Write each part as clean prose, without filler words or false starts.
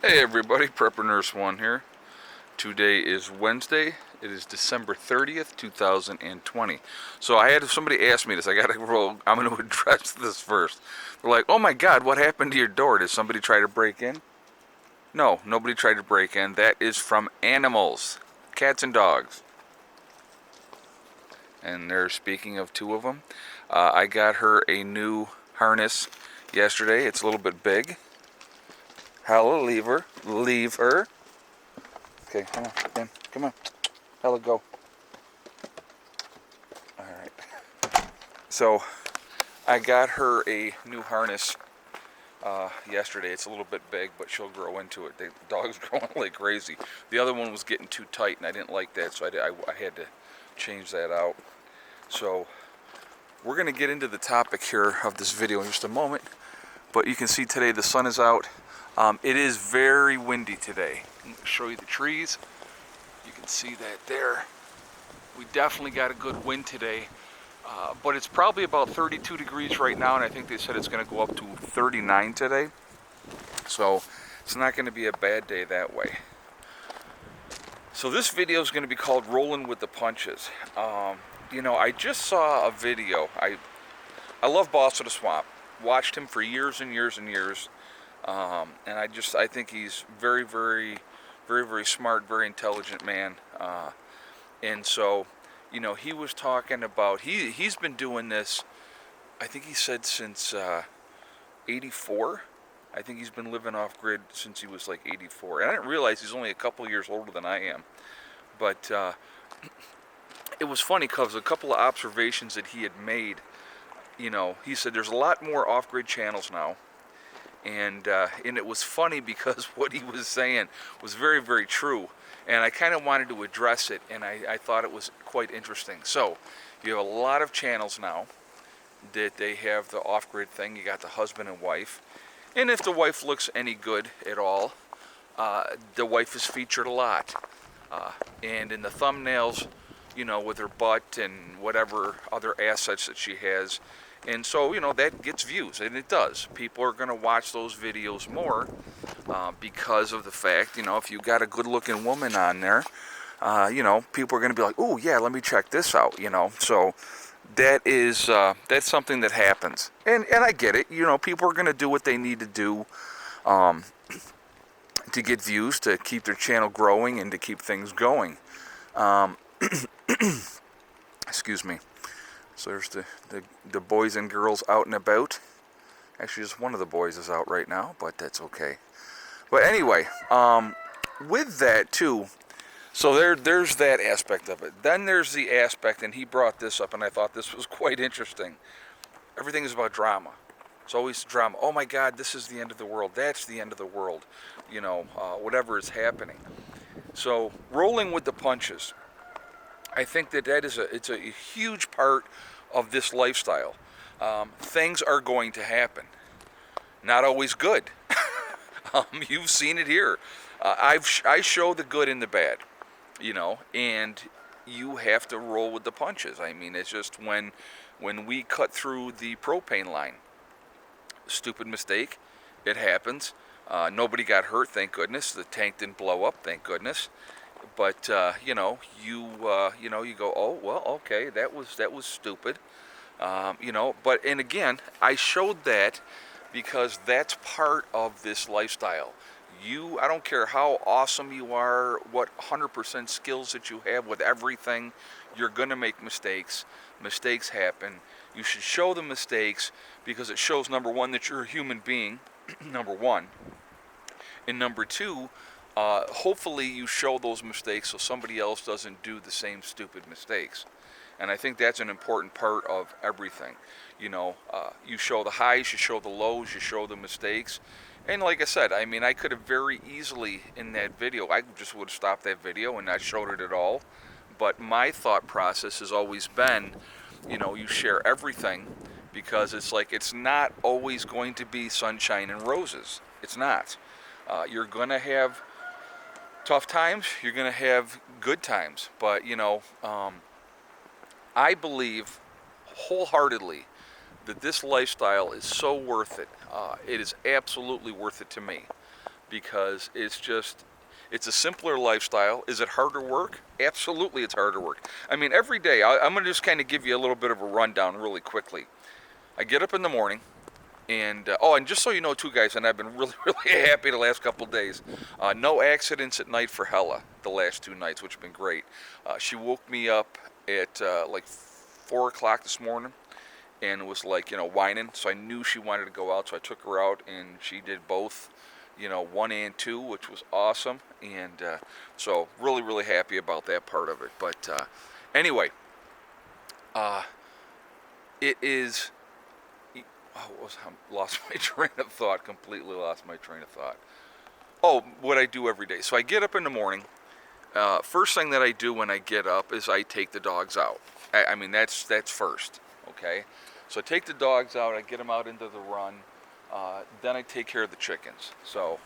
Hey everybody, Prepper Nurse 1 here. Today is Wednesday. It is December 30th, 2020. So I had somebody ask me this. I'm going to address this first. They're like, oh my God, what happened to your door? Did somebody try to break in? No, nobody tried to break in. That is from animals, cats and dogs. And they're speaking of two of them. I got her a new harness yesterday. It's a little bit big. Hella, leave her. Leave her. Okay, come on, Ben. Come on. Hella, go. Alright. So, I got her a new harness yesterday. It's a little bit big, but she'll grow into it. The dog's growing like crazy. The other one was getting too tight, and I didn't like that, so I had to change that out. So, we're going to get into the topic here of this video in just a moment. But you can see today the sun is out. It is very windy today. I'm going to show you the trees. You can see that there. We definitely got a good wind today. But it's probably about 32 degrees right now, and I think they said it's going to go up to 39 today. So it's not going to be a bad day that way. So this video is going to be called Rolling with the Punches. I just saw a video. I love Boss of the Swamp. Watched him for years and years and years. And I think he's very, very, very, very smart, very intelligent man. And so, he was talking about, he's been doing this, I think he said since 84. I think he's been living off grid since he was like 84. And I didn't realize he's only a couple years older than I am. But it was funny because a couple of observations that he had made, he said there's a lot more off-grid channels now. And it was funny because what he was saying was very, very true. And I kind of wanted to address it, and I thought it was quite interesting. So, you have a lot of channels now that they have the off-grid thing. You got the husband and wife. And if the wife looks any good at all, the wife is featured a lot. And in the thumbnails, with her butt and whatever other assets that she has. And so, that gets views, and it does. People are going to watch those videos more because of the fact, if you got a good-looking woman on there, people are going to be like, oh, yeah, let me check this out, So that's something that happens. And I get it. People are going to do what they need to do to get views, to keep their channel growing, and to keep things going. Excuse me. So there's the boys and girls out and about. Actually, just one of the boys is out right now, but that's okay. But anyway, with that too, so there's that aspect of it. Then there's the aspect, and he brought this up, and I thought this was quite interesting. Everything is about drama. It's always drama. Oh my God, this is the end of the world. That's the end of the world. Whatever is happening. So rolling with the punches. I think that it's a huge part of this lifestyle. Things are going to happen. Not always good. You've seen it here. I show the good and the bad, and you have to roll with the punches. I mean, it's just when we cut through the propane line. Stupid mistake. It happens. Nobody got hurt, thank goodness. The tank didn't blow up, thank goodness. But you go, oh well, okay, that was stupid, But and again, I showed that because that's part of this lifestyle. I don't care how awesome you are, what 100% skills that you have with everything, you're gonna make mistakes. Mistakes happen. You should show the mistakes because it shows, number one, that you're a human being, number one, and number two. Hopefully you show those mistakes so somebody else doesn't do the same stupid mistakes. And I think that's an important part of everything. You show the highs, you show the lows, you show the mistakes. And like I said, I mean, I could have very easily in that video, I just would have stopped that video and not showed it at all. But my thought process has always been, you share everything because it's not always going to be sunshine and roses. It's not. You're going to have tough times, you're going to have good times, but I believe wholeheartedly that this lifestyle is so worth it. It is absolutely worth it to me because it's a simpler lifestyle. Is it harder work? Absolutely, it's harder work. I mean, every day, I'm going to just kind of give you a little bit of a rundown really quickly. I get up in the morning, and and just so you know, too, guys, and I've been really, really happy the last couple of days. No accidents at night for Hella the last 2 nights, which have been great. She woke me up at like 4 o'clock this morning, and was like, whining. So I knew she wanted to go out, so I took her out, and she did both, 1 and 2, which was awesome. And so really, really happy about that part of it. But anyway, it is. Lost my train of thought. Completely lost my train of thought. Oh, what I do every day. So I get up in the morning. First thing that I do when I get up is I take the dogs out. I mean, that's first. Okay. So I take the dogs out. I get them out into the run. Then I take care of the chickens. So,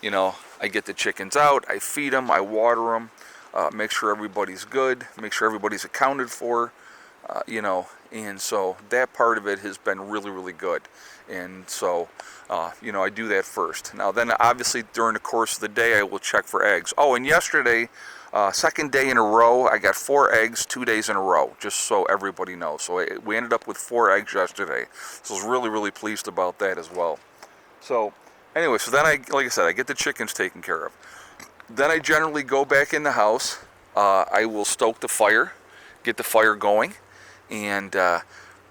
I get the chickens out. I feed them. I water them. Make sure everybody's good. Make sure everybody's accounted for. And so that part of it has been really, really good. And so, I do that first. Now, then obviously during the course of the day, I will check for eggs. Oh, and yesterday, second day in a row, I got 4 eggs 2 days in a row, just so everybody knows. So we ended up with 4 eggs yesterday. So I was really, really pleased about that as well. So anyway, so then like I said, I get the chickens taken care of. Then I generally go back in the house. I will stoke the fire, get the fire going. And,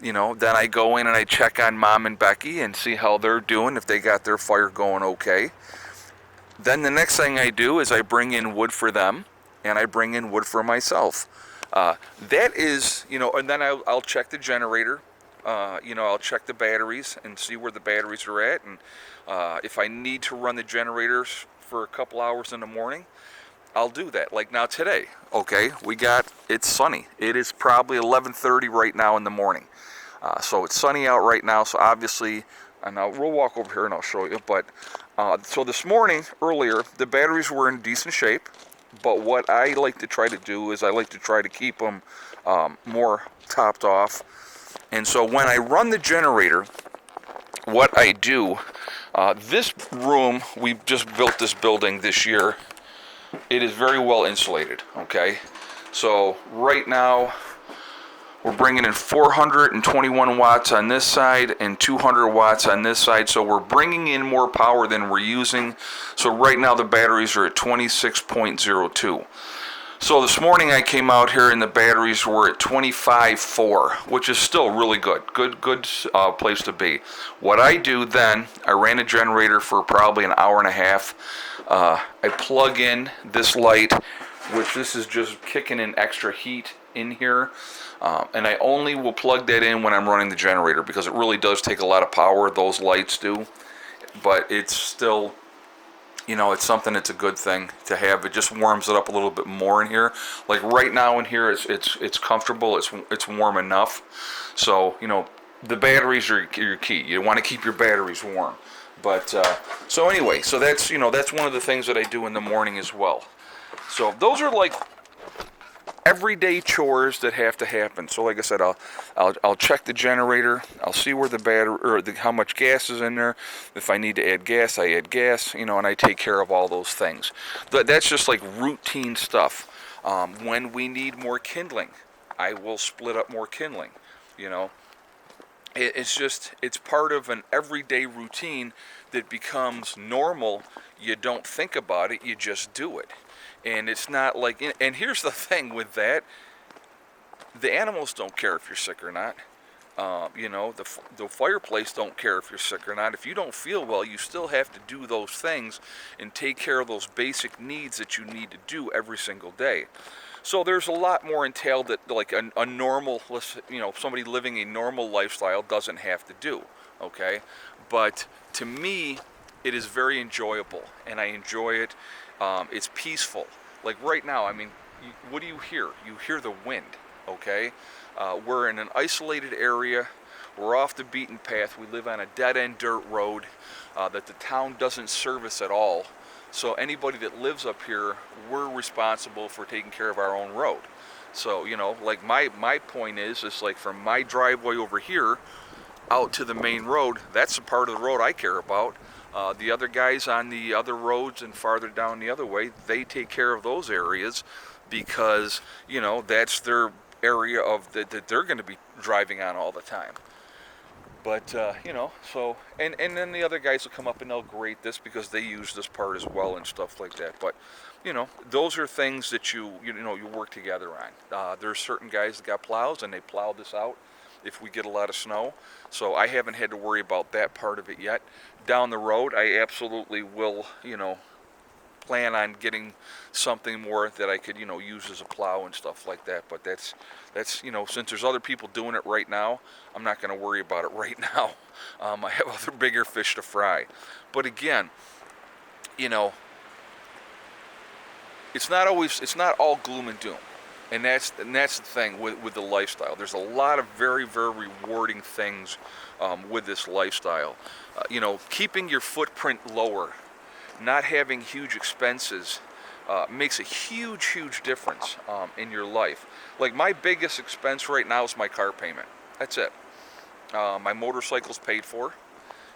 then I go in and I check on Mom and Becky and see how they're doing, if they got their fire going okay. Then the next thing I do is I bring in wood for them, and I bring in wood for myself. That is, and then I'll check the generator. I'll check the batteries and see where the batteries are at. And if I need to run the generators for a couple hours in the morning, I'll do that. Like now today, okay, it's sunny. It is probably 11:30 right now in the morning. So it's sunny out right now, so obviously, and we'll walk over here and I'll show you, but, so this morning, earlier, the batteries were in decent shape, but what I like to try to do is I like to try to keep them more topped off. And so when I run the generator, what I do, this room, we just built this building this year. It is very well insulated, okay? So right now, we're bringing in 421 watts on this side and 200 watts on this side. So we're bringing in more power than we're using. So right now the batteries are at 26.02. So this morning I came out here and the batteries were at 25.4, which is still really good. Good place to be. What I do then, I ran a generator for probably an hour and a half. I plug in this light, which this is just kicking in extra heat in here. And I only will plug that in when I'm running the generator because it really does take a lot of power, those lights do. But it's still, it's something that's a good thing to have. It just warms it up a little bit more in here. Like right now in here, it's comfortable, it's warm enough. So, the batteries are your key. You want to keep your batteries warm. But, so anyway, so that's one of the things that I do in the morning as well. So those are like everyday chores that have to happen. So like I said, I'll check the generator. I'll see where the battery or how much gas is in there. If I need to add gas, I add gas. And I take care of all those things. That's just like routine stuff. When we need more kindling, I will split up more kindling. It's part of an everyday routine that becomes normal. You don't think about it, you just do it. And it's not like, and here's the thing with that, the animals don't care if you're sick or not. The fireplace don't care if you're sick or not. If you don't feel well, you still have to do those things and take care of those basic needs that you need to do every single day. So there's a lot more entailed that like a normal, somebody living a normal lifestyle doesn't have to do, okay? But to me, it is very enjoyable, and I enjoy it. It's peaceful. Like right now, I mean, what do you hear? You hear the wind, okay? We're in an isolated area. We're off the beaten path. We live on a dead-end dirt road that the town doesn't service at all. So anybody that lives up here, we're responsible for taking care of our own road. So, like my point is like from my driveway over here out to the main road, that's the part of the road I care about. The other guys on the other roads and farther down the other way, they take care of those areas because, that's their area of that they're going to be driving on all the time. But, so, and then the other guys will come up and they'll grate this because they use this part as well and stuff like that. But, those are things that you work together on. There's certain guys that got plows and they plow this out if we get a lot of snow. So I haven't had to worry about that part of it yet. Down the road, I absolutely will, plan on getting something more that I could, use as a plow and stuff like that. But that's since there's other people doing it right now, I'm not going to worry about it right now. I have other bigger fish to fry. But again, it's not all gloom and doom. And that's the thing with the lifestyle. There's a lot of very, very rewarding things with this lifestyle. Keeping your footprint lower, not having huge expenses, makes a huge, huge difference in your life. Like my biggest expense right now is my car payment. That's it. My motorcycle's paid for.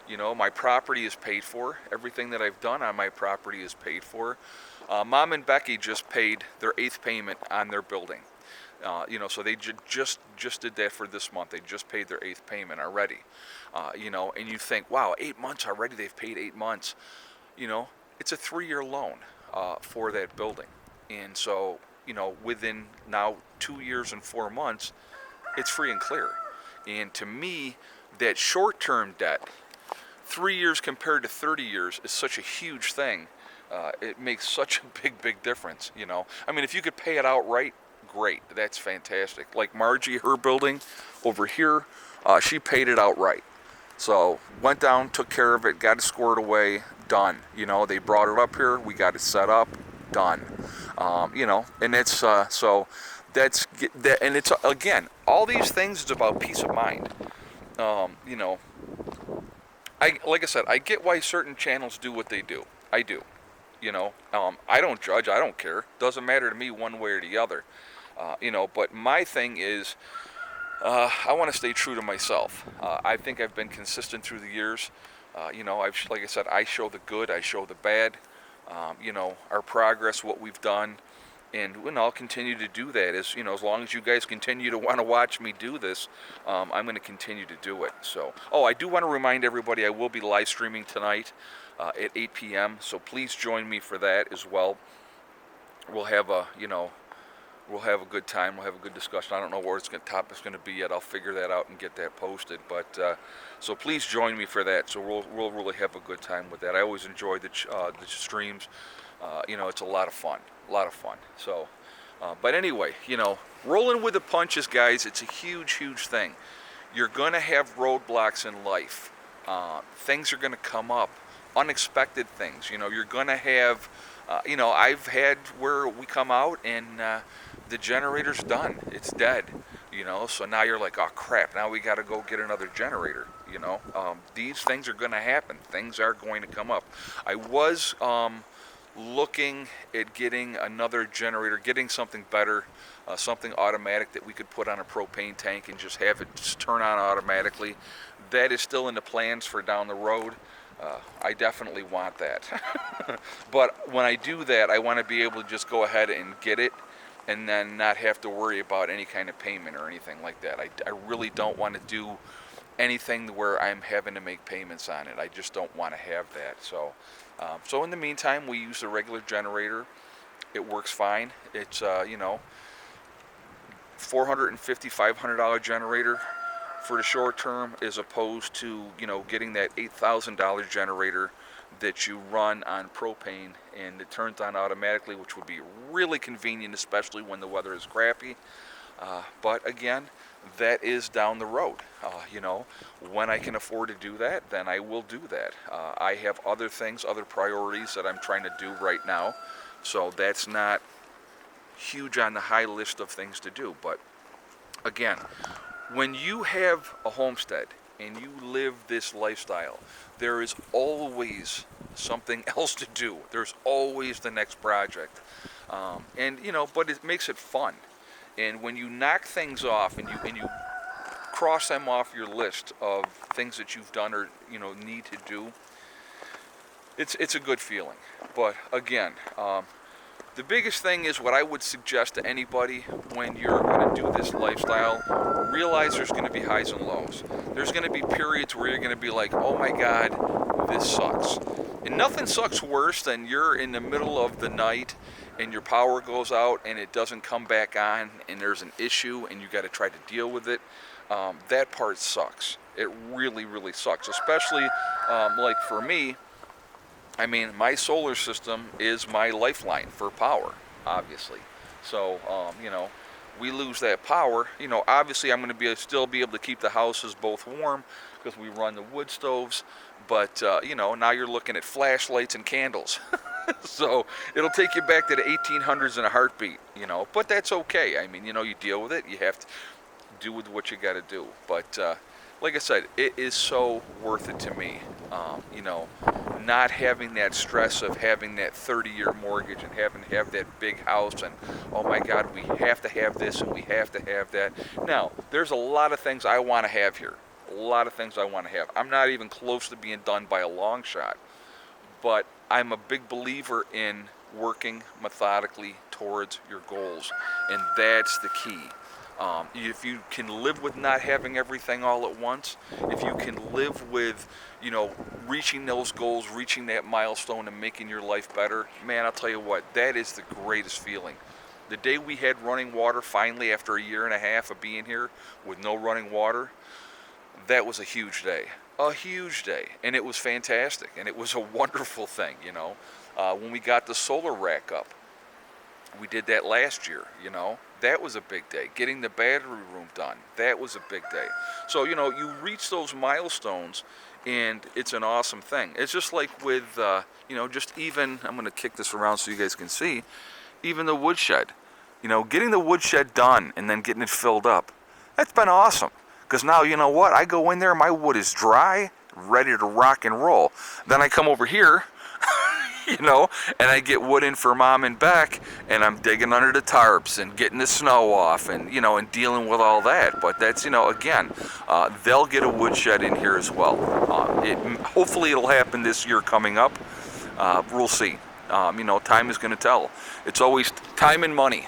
My property is paid for. Everything that I've done on my property is paid for. Mom and Becky just paid their 8th payment on their building. So they just did that for this month. They just paid their 8th payment already. And you think, wow, 8 months already, they've paid 8 months. It's a 3-year loan for that building. And so, within now 2 years and 4 months, it's free and clear. And to me, that short-term debt, 3 years compared to 30 years is such a huge thing. It makes such a big, big difference, I mean, if you could pay it outright, great. That's fantastic. Like Margie, her building over here, she paid it outright. So went down, took care of it, got it squared away, done. They brought it up here, we got it set up, done. And it's so that's that, and it's again, all these things is about peace of mind. Like I said, I get why certain channels do what they do. I do. I don't judge. I don't care. Doesn't matter to me one way or the other. But my thing is, I want to stay true to myself. I think I've been consistent through the years. Like I said, I show the good. I show the bad. Our progress, what we've done. And I'll continue to do that as long as you guys continue to want to watch me do this, I'm going to continue to do it. So, I do want to remind everybody I will be live streaming tonight at 8 p.m. So please join me for that as well. We'll have a good time. We'll have a good discussion. I don't know what topic's going to be yet. I'll figure that out and get that posted. But so please join me for that. So we'll really have a good time with that. I always enjoy the streams. It's a lot of fun. So, but anyway, rolling with the punches, guys. It's a huge, huge thing. You're gonna have roadblocks in life. Things are gonna come up, unexpected things. You're gonna have. I've had where we come out and the generator's done. It's dead. So now you're like, oh crap. Now we got to go get another generator. These things are gonna happen. Things are going to come up. I was looking at getting another generator, getting something better, something automatic that we could put on a propane tank and just have it just turn on automatically. That is still in the plans for down the road. I definitely want that. But when I do that, I want to be able to just go ahead and get it and then not have to worry about any kind of payment or anything like that. I really don't want to do anything where I'm having to make payments on it. I just don't want to have that. So in the meantime, we use the regular generator. It works fine. It's $450, $500 generator for the short term, as opposed to getting that $8,000 generator that you run on propane and it turns on automatically, which would be really convenient, especially when the weather is crappy. But again, that is down the road. When I can afford to do that, then I will do that. I have other things, other priorities that I'm trying to do right now, so that's not huge on the high list of things to do. But again, when you have a homestead and you live this lifestyle, there is always something else to do. There's always the next project, but it makes it fun. And when you knock things off and you cross them off your list of things that you've done or need to do, it's a good feeling. But again, the biggest thing is what I would suggest to anybody when you're going to do this lifestyle, realize there's going to be highs and lows. There's going to be periods where you're going to be like, oh my God, this sucks. And nothing sucks worse than you're in the middle of the night and your power goes out and it doesn't come back on and there's an issue and you got to try to deal with it. That part sucks. It really, really sucks, especially like for me. I mean, my solar system is my lifeline for power, obviously. So, we lose that power. Obviously, I'm going to still be able to keep the houses both warm because we run the wood stoves. But, now you're looking at flashlights and candles. So it'll take you back to the 1800s in a heartbeat, But that's okay. I mean, you deal with it. You have to do with what you got to do. But like I said, it is so worth it to me. Not having that stress of having that 30-year mortgage and having to have that big house and, oh my God, we have to have this and we have to have that. Now, there's a lot of things I want to have here. A lot of things I want to have. I'm not even close to being done by a long shot. But I'm a big believer in working methodically towards your goals. And that's the key. If you can live with not having everything all at once, if you can live with, reaching those goals, reaching that milestone and making your life better, man, I'll tell you what, that is the greatest feeling. The day we had running water finally after a year and a half of being here with no running water, that was a huge day. A huge day. And it was fantastic. And it was a wonderful thing, When we got the solar rack up, we did that last year, That was a big day. Getting the battery room done, that was a big day. So, you reach those milestones, and it's an awesome thing. It's just like with, just even, I'm going to kick this around so you guys can see, even the woodshed. Getting the woodshed done and then getting it filled up, that's been awesome. Because now, you know what? I go in there, my wood is dry, ready to rock and roll. Then I come over here, and I get wood in for Mom and Beck, and I'm digging under the tarps and getting the snow off and, and dealing with all that. But that's, again, they'll get a woodshed in here as well. Hopefully it'll happen this year coming up. We'll see. Time is going to tell. It's always time and money.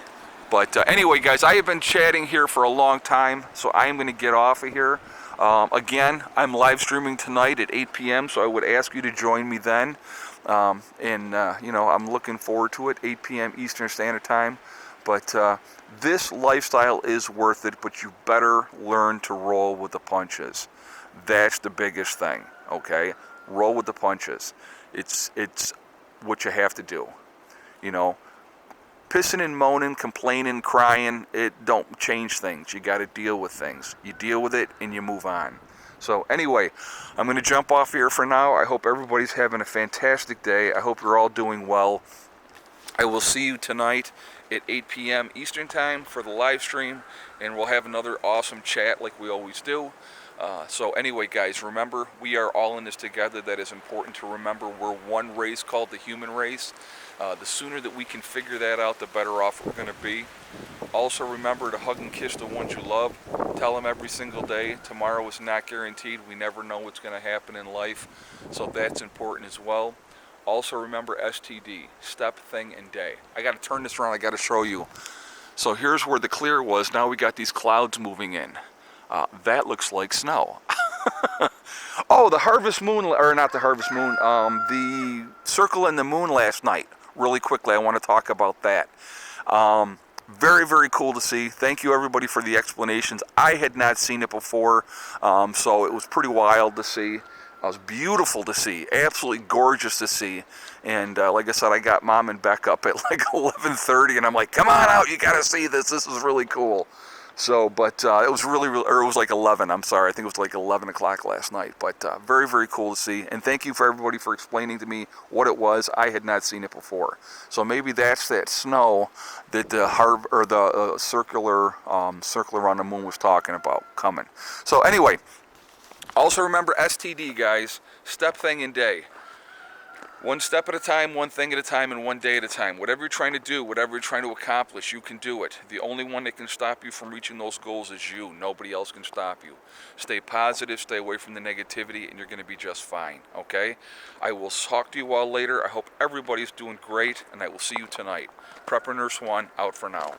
But anyway, guys, I have been chatting here for a long time, so I am going to get off of here. Again, I'm live streaming tonight at 8 p.m., so I would ask you to join me then. I'm looking forward to it, 8 p.m. Eastern Standard Time. But this lifestyle is worth it, but you better learn to roll with the punches. That's the biggest thing, okay? Roll with the punches. It's what you have to do, Pissing and moaning, complaining, crying, it don't change things. You got to deal with things. You deal with it and you move on. So anyway, I'm going to jump off here for now. I hope everybody's having a fantastic day. I hope you're all doing well. I will see you tonight at 8 p.m. Eastern Time for the live stream, and we'll have another awesome chat like we always do. So anyway, guys, remember, we are all in this together. That is important to remember. We're one race called the human race. The sooner that we can figure that out, the better off we're going to be. Also remember to hug and kiss the ones you love. Tell them every single day. Tomorrow is not guaranteed. We never know what's going to happen in life. So that's important as well. Also remember STD, step, thing, and day. I got to turn this around. I got to show you. So here's where the clear was. Now we got these clouds moving in. That looks like snow. Oh, the harvest moon, or not the harvest moon, the circle in the moon last night. Really quickly, I want to talk about that. Very, very cool to see. Thank you, everybody, for the explanations. I had not seen it before, so it was pretty wild to see. It was beautiful to see, absolutely gorgeous to see. And like I said, I got Mom and Beck up at like 11:30, and I'm like, come on out, you got to see this. This is really cool. So, but it was really, or it was like 11, I'm sorry. I think it was like 11 o'clock last night. But very, very cool to see. And thank you for everybody for explaining to me what it was. I had not seen it before. So maybe that's that snow that the circular on the moon was talking about coming. So anyway, also remember STD, guys. Step, thing, and day. One step at a time, one thing at a time, and one day at a time. Whatever you're trying to do, whatever you're trying to accomplish, you can do it. The only one that can stop you from reaching those goals is you. Nobody else can stop you. Stay positive, stay away from the negativity, and you're going to be just fine, okay? I will talk to you all later. I hope everybody's doing great, and I will see you tonight. Prepper Nurse 1, out for now.